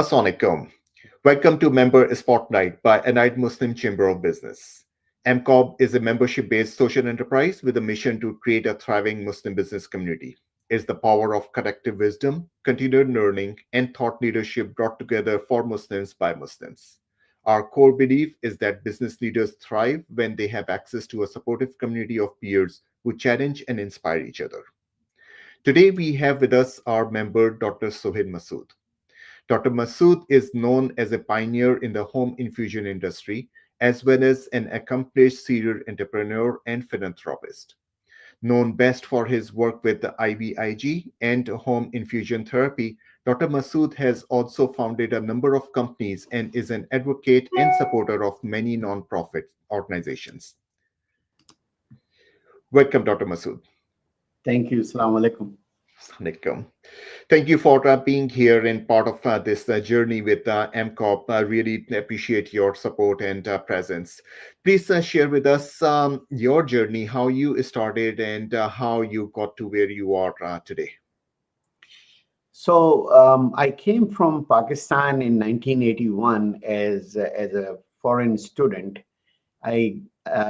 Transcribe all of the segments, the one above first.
Assalamualaikum. Welcome to Member Spotlight by Allied Muslim Chamber of Business. AMCOB is a membership-based social enterprise with a mission to create a thriving Muslim business community. It's the power of collective wisdom, continued learning, and thought leadership brought together for Muslims by Muslims. Our core belief is that business leaders thrive when they have access to a supportive community of peers who challenge and inspire each other. Today, we have with us our member, Dr. Sohail Masood. Dr. Masood is known as a pioneer in the home infusion industry, as well as an accomplished serial entrepreneur and philanthropist. Known best for his work with the IVIG and home infusion therapy, Dr. Masood has also founded a number of companies and is an advocate and supporter of many nonprofit organizations. Welcome, Dr. Masood. Thank you. Assalamu alaikum. Assalamualaikum. Thank you for being here and part of this journey with AMCOB. I really appreciate your support and presence. Please share with us your journey, how you started and how you got to where you are today. So I came from Pakistan in 1981 as a foreign student. I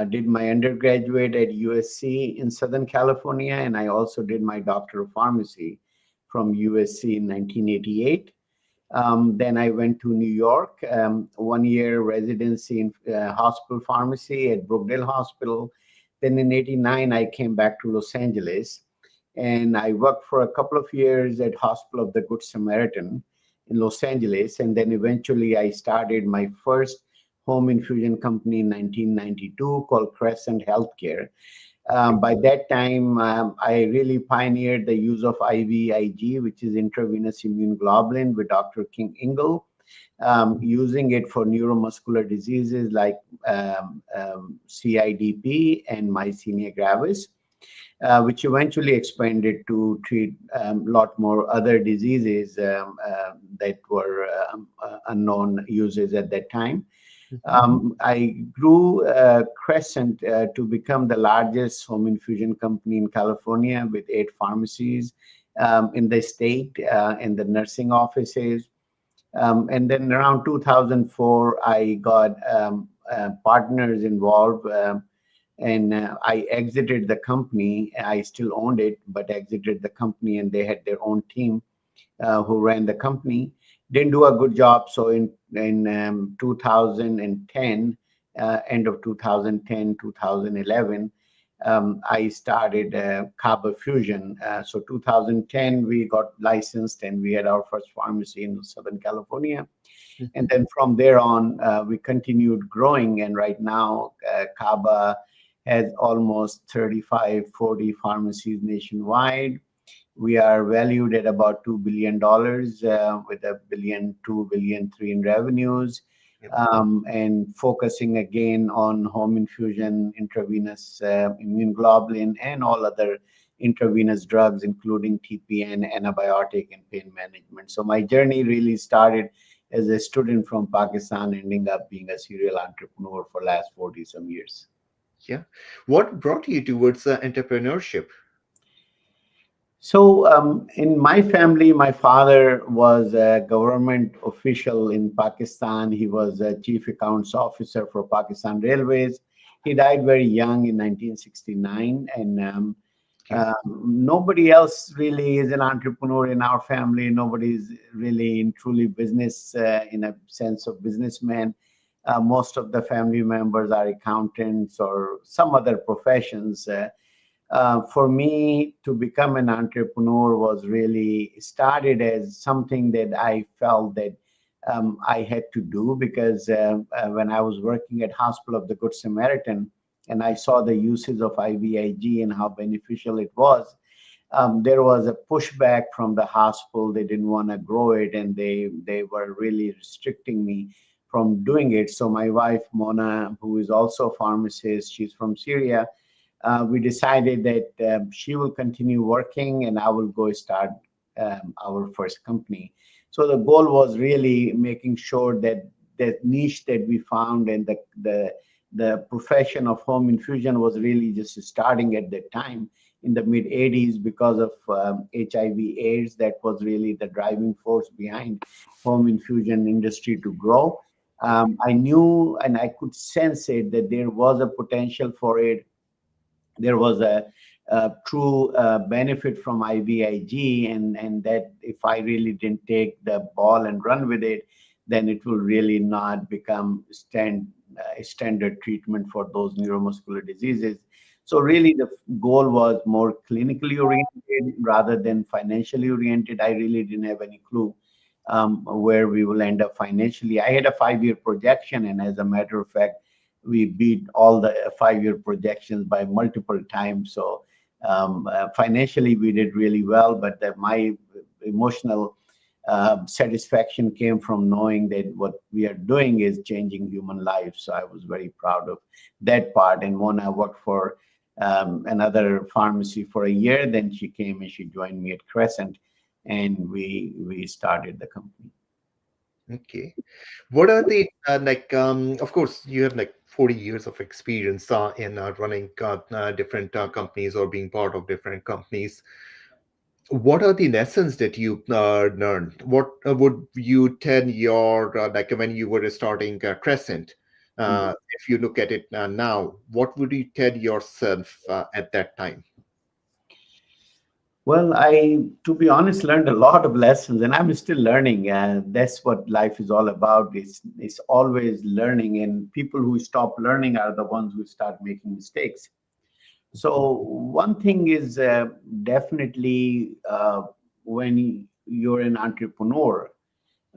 did my undergraduate at USC in Southern California, and I also did my Doctor of Pharmacy from USC in 1988. Then I went to New York, 1 year residency in hospital pharmacy at Brookdale Hospital. Then in 89, I came back to Los Angeles, and I worked for a couple of years at Hospital of the Good Samaritan in Los Angeles. And then eventually I started my first home infusion company in 1992 called Crescent Healthcare. By that time, I really pioneered the use of IVIG, which is intravenous immune globulin, with Dr. King Ingle, using it for neuromuscular diseases like CIDP and myasthenia gravis, which eventually expanded to treat a lot more other diseases that were unknown uses at that time. I grew Crescent to become the largest home infusion company in California with 8 pharmacies in the state and the nursing offices. And then around 2004, I got partners involved and I exited the company. I still owned it, but exited the company, and they had their own team who ran the company. Didn't do a good job. So in 2010, end of 2010, 2011, I started KabaFusion. So 2010, we got licensed and we had our first pharmacy in Southern California. And then from there on, we continued growing. And right now, Kaba has almost 35, 40 pharmacies nationwide. We are valued at about $2 billion with $1 billion, $2 billion, $3 billion in revenues, and focusing again on home infusion, intravenous immune globulin, and all other intravenous drugs, including TPN, antibiotic, and pain management. So my journey really started as a student from Pakistan, ending up being a serial entrepreneur for the last 40 some years. Yeah. What brought you towards entrepreneurship? So in my family, my father was a government official in Pakistan. He was a chief accounts officer for Pakistan Railways. He died very young in 1969. And nobody else really is an entrepreneur in our family. Nobody is really in truly business in a sense of businessman. Most of the family members are accountants or some other professions. For me to become an entrepreneur was really started as something that I felt that I had to do, because when I was working at Hospital of the Good Samaritan and I saw the uses of IVIG and how beneficial it was, there was a pushback from the hospital. They didn't want to grow it, and they were really restricting me from doing it. So my wife, Mona, who is also a pharmacist, she's from Syria, we decided that she will continue working and I will go start our first company. So the goal was really making sure that that niche that we found and the profession of home infusion was really just starting at that time. in the mid 80s because of HIV/AIDS. That was really the driving force behind home infusion industry to grow. I knew and I could sense it that there was a potential for it. There was a true benefit from IVIG, and that if I really didn't take the ball and run with it, then it will really not become standard treatment for those neuromuscular diseases. So really, the goal was more clinically oriented rather than financially oriented. I really didn't have any clue where we will end up financially. I had a 5-year projection, and as a matter of fact, we beat all the 5-year projections by multiple times. So financially, we did really well, but my emotional satisfaction came from knowing that what we are doing is changing human lives. So I was very proud of that part. And Mona worked for another pharmacy for a year. Then she came and she joined me at Crescent, and we started the company. Okay. What are the of course, you have like 40 years of experience in running different companies or being part of different companies. What are the lessons that you learned? What would you tell your like when you were starting Crescent? If you look at it now, what would you tell yourself at that time? Well, to be honest, learned a lot of lessons, and I'm still learning. That's what life is all about. It's always learning, and people who stop learning are the ones who start making mistakes. So one thing is definitely when you're an entrepreneur,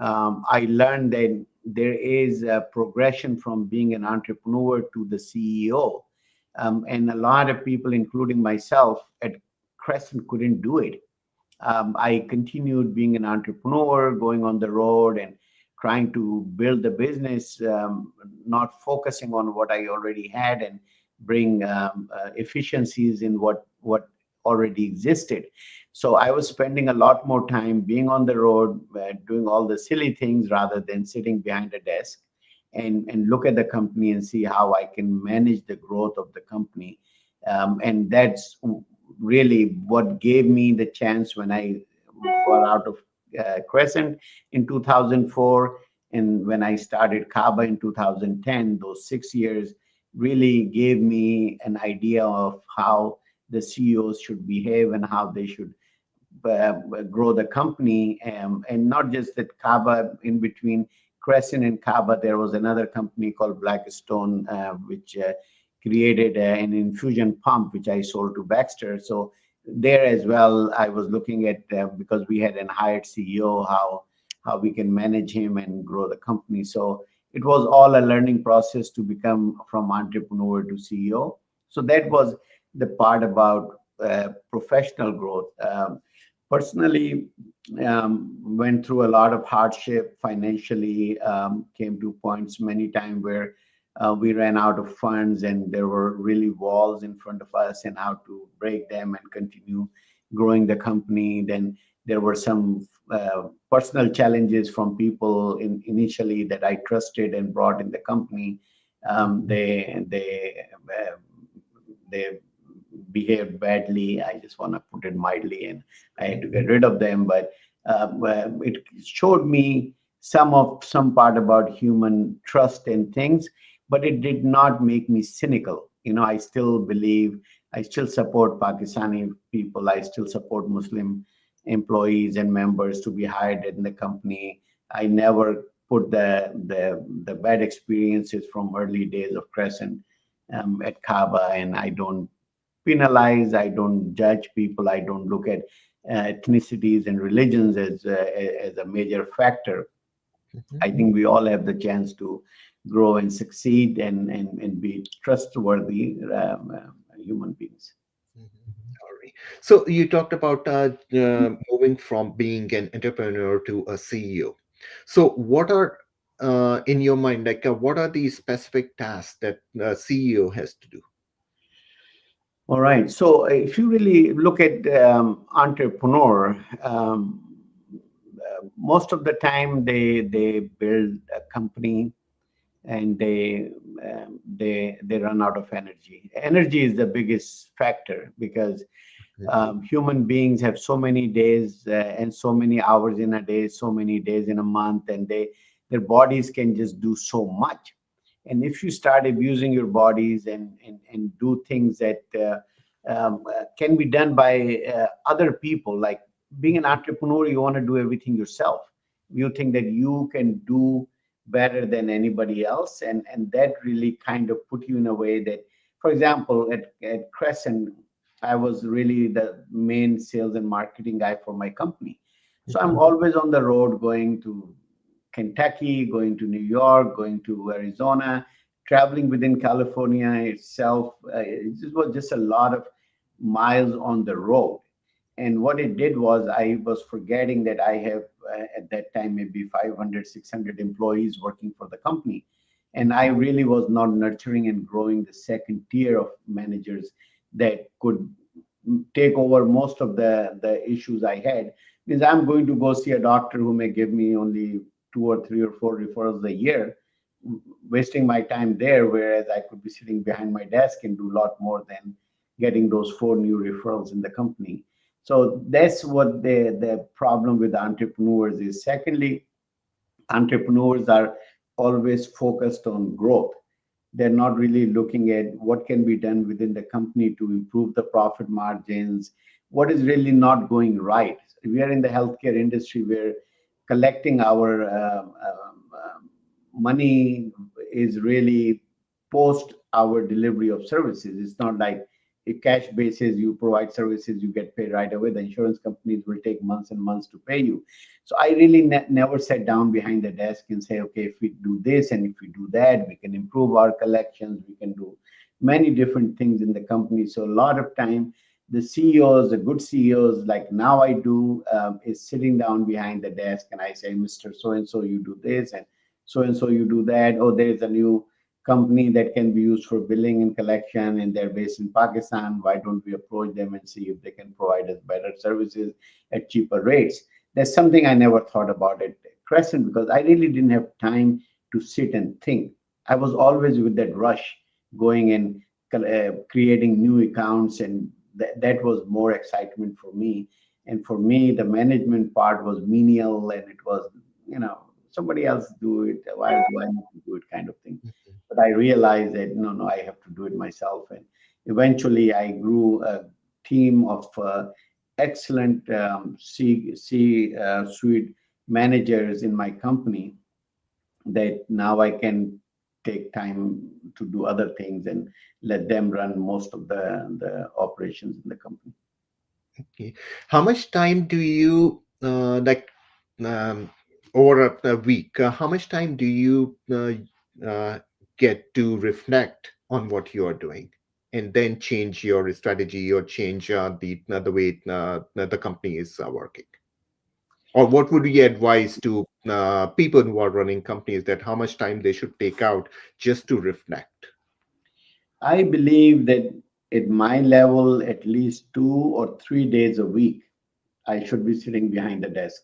I learned that there is a progression from being an entrepreneur to the CEO. And a lot of people, including myself at Crescent, couldn't do it. I continued being an entrepreneur, going on the road and trying to build the business, not focusing on what I already had and bring efficiencies in what already existed. So I was spending a lot more time being on the road, doing all the silly things rather than sitting behind a desk and look at the company and see how I can manage the growth of the company. And that's really what gave me the chance when I got out of Crescent in 2004, and when I started Kaba in 2010. Those 6 years really gave me an idea of how the CEOs should behave and how they should grow the company. And not just that Kaba, in between Crescent and Kaba, there was another company called Blackstone, which created an infusion pump, which I sold to Baxter. So there as well, I was looking at because we had an hired CEO, how we can manage him and grow the company. So it was all a learning process to become from entrepreneur to CEO. So that was the part about professional growth. Personally, went through a lot of hardship financially, came to points many times where we ran out of funds and there were really walls in front of us and how to break them and continue growing the company. Then there were some personal challenges from people initially that I trusted and brought in the company. They behaved badly. I just want to put it mildly, and I had to get rid of them. But it showed me some part about human trust and things, but it did not make me cynical. I still believe, I still support Pakistani people. I still support Muslim employees and members to be hired in the company. I never put the bad experiences from early days of Crescent at Kaba, and I don't penalize, I don't judge people, I don't look at ethnicities and religions as a major factor. I think we all have the chance to grow and succeed and be trustworthy human beings. Mhm. All right. So you talked about moving from being an entrepreneur to a CEO. So what are in your mind, like what are the specific tasks that CEO has to do? All right. So if you really look at entrepreneur, most of the time they build a company and they run out of energy. Energy is the biggest factor because Human beings have so many days and so many hours in a day, so many days in a month, and their bodies can just do so much. And if you start abusing your bodies and do things that can be done by other people, like being an entrepreneur, you want to do everything yourself. You think that you can do better than anybody else, and that really kind of put you in a way that, for example, at Crescent, I was really the main sales and marketing guy for my company. So I'm always on the road, going to Kentucky, going to New York, going to Arizona, traveling within California itself. It was just a lot of miles on the road. And what it did was I was forgetting that I have at that time maybe 500, 600 employees working for the company. And I really was not nurturing and growing the second tier of managers that could take over most of the issues I had. Means I'm going to go see a doctor who may give me only 2 or 3 or 4 referrals a year, wasting my time there, whereas I could be sitting behind my desk and do a lot more than getting those 4 new referrals in the company. So that's what the problem with entrepreneurs is. Secondly, entrepreneurs are always focused on growth. They're not really looking at what can be done within the company to improve the profit margins, what is really not going right. We are in the healthcare industry where collecting our money is really post our delivery of services. It's not like a cash basis, you provide services, you get paid right away. The insurance companies will take months and months to pay you. So I really never sat down behind the desk and say, okay, if we do this and if we do that, we can improve our collections, we can do many different things in the company. So a lot of time, the CEOs, the good CEOs, like now I do, is sitting down behind the desk and I say, Mr. So-and-so, you do this, and so you do that. Oh, there's a new company that can be used for billing and collection, and they're based in Pakistan. Why don't we approach them and see if they can provide us better services at cheaper rates? That's something I never thought about at Crescent because I really didn't have time to sit and think. I was always with that rush, going and creating new accounts, and that was more excitement for me. And for me, the management part was menial, and it was, somebody else do it. Why do I need to do it, kind of thing. But I realized that no, I have to do it myself. And eventually, I grew a team of excellent suite managers in my company that now I can take time to do other things and let them run most of the operations in the company. Okay. How much time do you um, over a week? How much time do you uh, get to reflect on what you are doing, and then change your strategy or change the way the company is working? Or what would you advise to people who are running companies that how much time they should take out just to reflect? I believe that at my level, at least 2 or 3 days a week, I should be sitting behind the desk.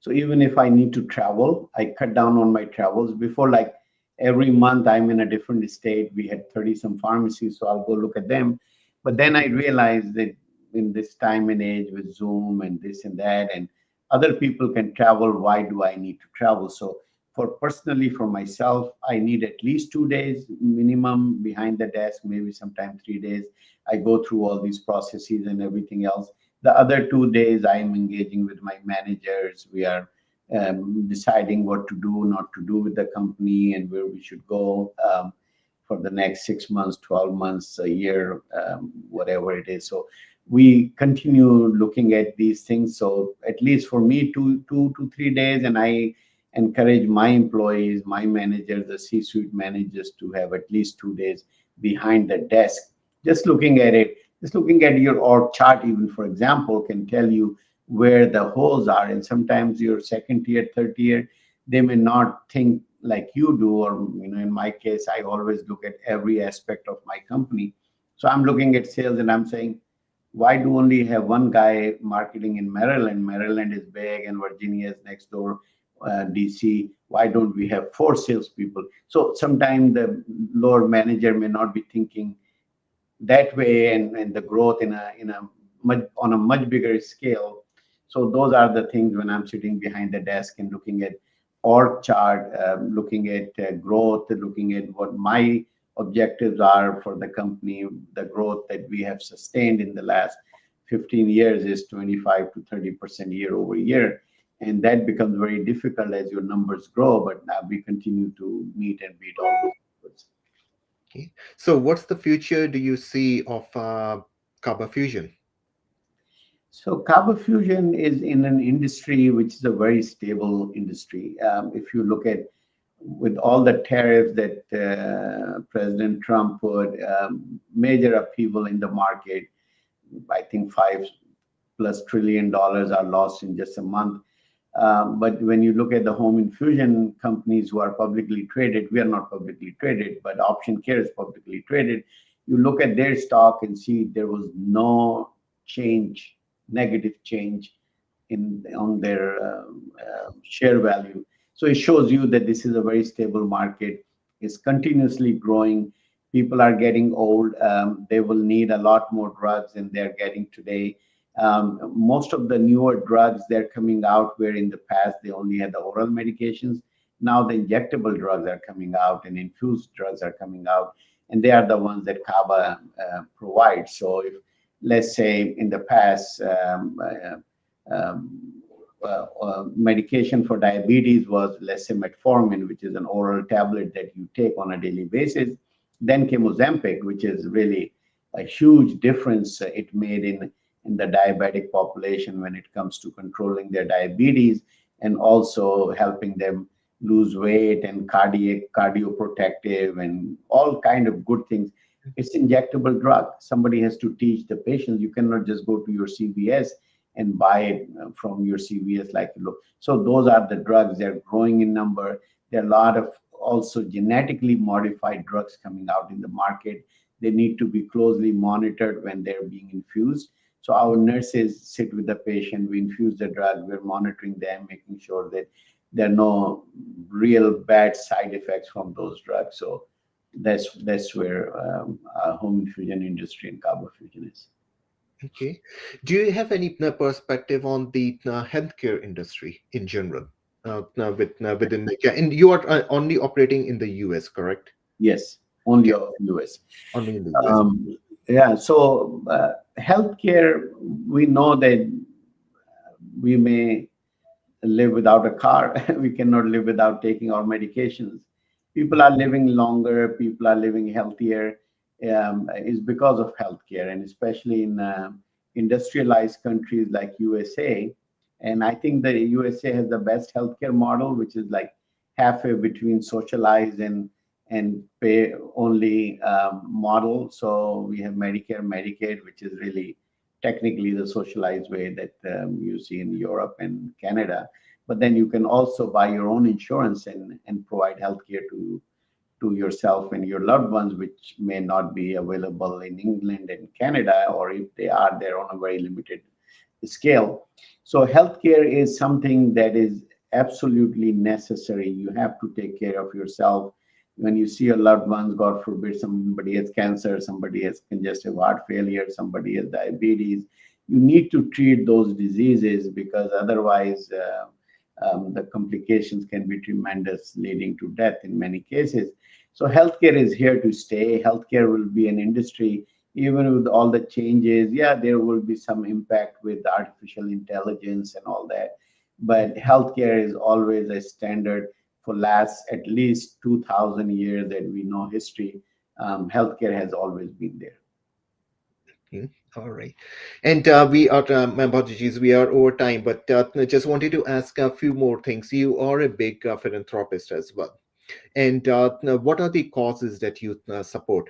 So even if I need to travel, I cut down on my travels. Before, like every month, I'm in a different state. We had 30 some pharmacies, so I'll go look at them. But then I realized that in this time and age with Zoom and this and that, and other people can travel, why do I need to travel? So for personally, for myself, I need at least 2 days minimum behind the desk, maybe sometimes 3 days. I go through all these processes and everything else. The other 2 days, I am engaging with my managers. We are deciding what to do, not to do with the company, and where we should go for the next 6 months, 12 months, a year, whatever it is. So we continue looking at these things. So at least for me, 2 to 3 days, and I encourage my employees, my managers, the C-suite managers to have at least 2 days behind the desk, just looking at it. Just looking at your org chart, even for example, can tell you where the holes are. And sometimes your second tier, third tier, they may not think like you do. Or, in my case, I always look at every aspect of my company. So I'm looking at sales and I'm saying, why do only have one guy marketing in Maryland? Maryland is big and Virginia is next door, DC. Why don't we have 4 salespeople? So sometimes the lower manager may not be thinking that way, and the growth in a on a much bigger scale. So those are the things when I'm sitting behind the desk and looking at org chart, looking at growth, looking at what my objectives are for the company. The growth that we have sustained in the last 15 years is 25 to 30% year over year. And that becomes very difficult as your numbers grow, but now we continue to meet and beat all those numbers. Okay. So, what's the future do you see of KabaFusion? So KabaFusion is in an industry which is a very stable industry. If you look at with all the tariffs that President Trump put, major upheaval in the market. I think $5+ trillion are lost in just a month. But when you look at the home infusion companies who are publicly traded, we are not publicly traded, but Option Care is publicly traded. You look at their stock and see there was no change, negative change on their share value. So it shows you that this is a very stable market. It's continuously growing. People are getting old. They will need a lot more drugs than they're getting today. Most of the newer drugs they're coming out where in the past they only had the oral medications. Now the injectable drugs are coming out and infused drugs are coming out, and they are the ones that Kaba provides. So if let's say in the past medication for diabetes was, let's say, metformin, which is an oral tablet that you take on a daily basis. Then came Ozempic, which is really a huge difference it made in the diabetic population when it comes to controlling their diabetes and also helping them lose weight and cardioprotective and all kind of good things. It's injectable drug. Somebody has to teach the patient. You cannot just go to your CVS and buy it from your CVS like you look. So those are the drugs. They're growing in number. There are a lot of also genetically modified drugs coming out in the market. They need to be closely monitored when they're being infused. So our nurses sit with the patient. We infuse the drug. We're monitoring them, making sure that there are no real bad side effects from those drugs. So that's where home infusion industry and KabaFusion is. Okay. Do you have any perspective on the healthcare industry in general? Within the, yeah, and you are only operating in the US, correct? Yes, only Okay. US. Only in the US. Yeah, so healthcare, we know that we may live without a car. We cannot live without taking our medications. People are living longer, people are living healthier, is because of healthcare, and especially in industrialized countries like USA. And I think the USA has the best healthcare model, which is like halfway between socialized and pay only model. So we have Medicare, Medicaid, which is really technically the socialized way that you see in Europe and Canada. But then you can also buy your own insurance and provide healthcare to yourself and your loved ones, which may not be available in England and Canada, or if they are, they're on a very limited scale. So healthcare is something that is absolutely necessary. You have to take care of yourself. When you see your loved ones, God forbid, somebody has cancer, somebody has congestive heart failure, somebody has diabetes, you need to treat those diseases because otherwise the complications can be tremendous, leading to death in many cases. So healthcare is here to stay. Healthcare will be an industry, even with all the changes. Yeah, there will be some impact with artificial intelligence and all that, but healthcare is always a standard for last at least 2,000 years that we know history. Healthcare has always been there. Okay. All right. And we are, my apologies, we are over time, but I just wanted to ask a few more things. You are a big philanthropist as well. And what are the causes that you support?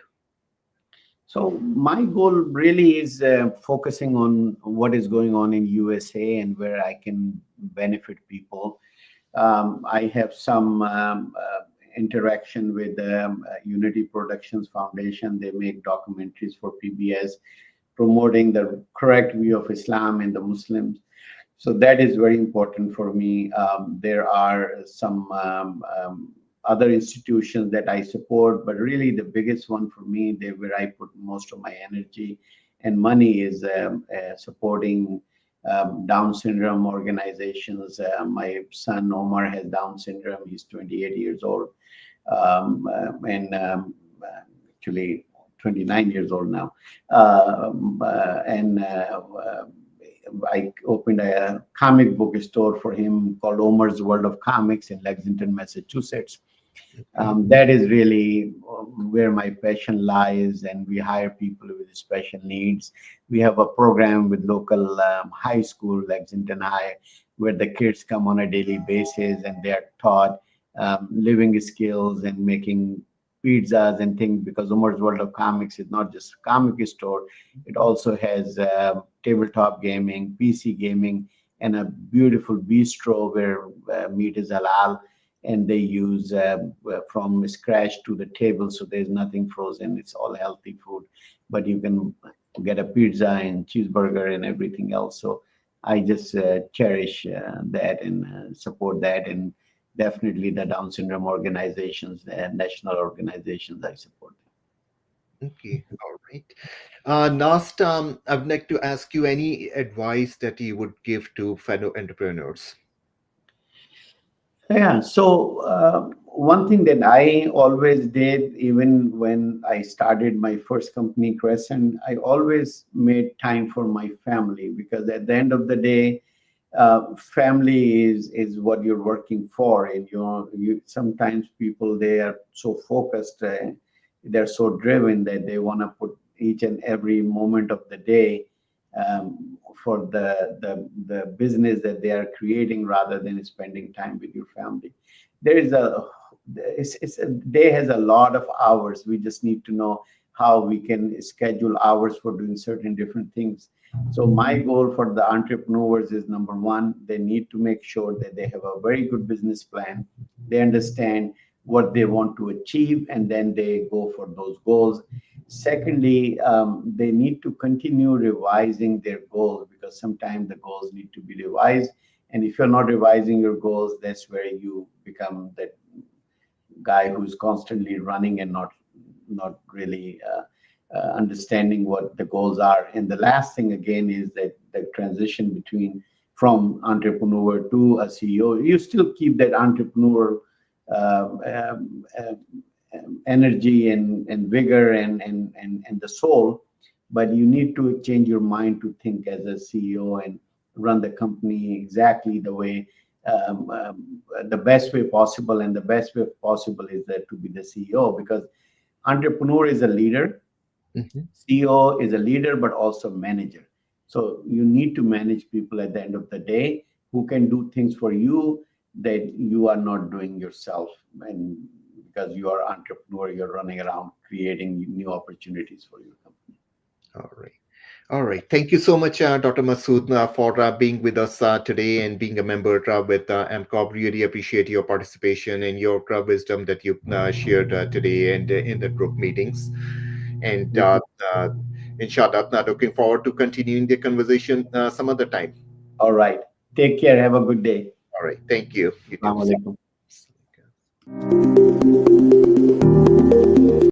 So my goal really is focusing on what is going on in USA and where I can benefit people. I have some interaction with Unity Productions Foundation. They make documentaries for PBS promoting the correct view of Islam and the Muslims. So that is very important for me. There are some other institutions that I support, but really the biggest one for me, where I put most of my energy, and money is supporting Down syndrome organizations. My son Omar has Down syndrome. He's 28 years old, and actually 29 years old now. And I opened a comic book store for him called Omar's World of Comics in Lexington, Massachusetts. That is really where my passion lies, and we hire people with special needs. We have a program with local high school, Lexington High, where the kids come on a daily basis and they are taught living skills and making pizzas and things, because Umar's World of Comics is not just a comic store. It also has tabletop gaming, PC gaming, and a beautiful bistro where meat is halal, and they use from scratch to the table, so there's nothing frozen. It's all healthy food, but you can get a pizza and cheeseburger and everything else. So I just cherish that and support that, and definitely the Down syndrome organizations, the national organizations, I support them. Okay, all right. Last, I'd like to ask you any advice that you would give to fellow entrepreneurs. Yeah, so one thing that I always did, even when I started my first company, Crescent, I always made time for my family, because at the end of the day, family is what you're working for. And you sometimes people, they are so focused, they're so driven that they want to put each and every moment of the day for the business that they are creating, rather than spending time with your family. There is a day has a lot of hours. We just need to know how we can schedule hours for doing certain different things. So my goal for the entrepreneurs is, number one, they need to make sure that they have a very good business plan. They understand what they want to achieve, and then they go for those goals. Secondly, they need to continue revising their goals, because sometimes the goals need to be revised. And if you're not revising your goals, that's where you become that guy who's constantly running and not really understanding what the goals are. And the last thing again is that the transition between from entrepreneur to a CEO, you still keep that entrepreneur energy and vigor and the soul, but you need to change your mind to think as a CEO and run the company exactly the way the best way possible. And the best way possible is that to be the CEO, because entrepreneur is a leader, Mhm. CEO is a leader, but also manager. So you need to manage people at the end of the day who can do things for you that you are not doing yourself. And because you are entrepreneur, you're running around creating new opportunities for your company. All right. All right. Thank you so much, Dr. Masood, for being with us today and being a member with AMCOB. Really appreciate your participation and your wisdom that you shared today and in the group meetings. And Thank you. inshallah, looking forward to continuing the conversation some other time. All right. Take care. Have a good day. All right. Thank you. You too. Assalamu alaikum.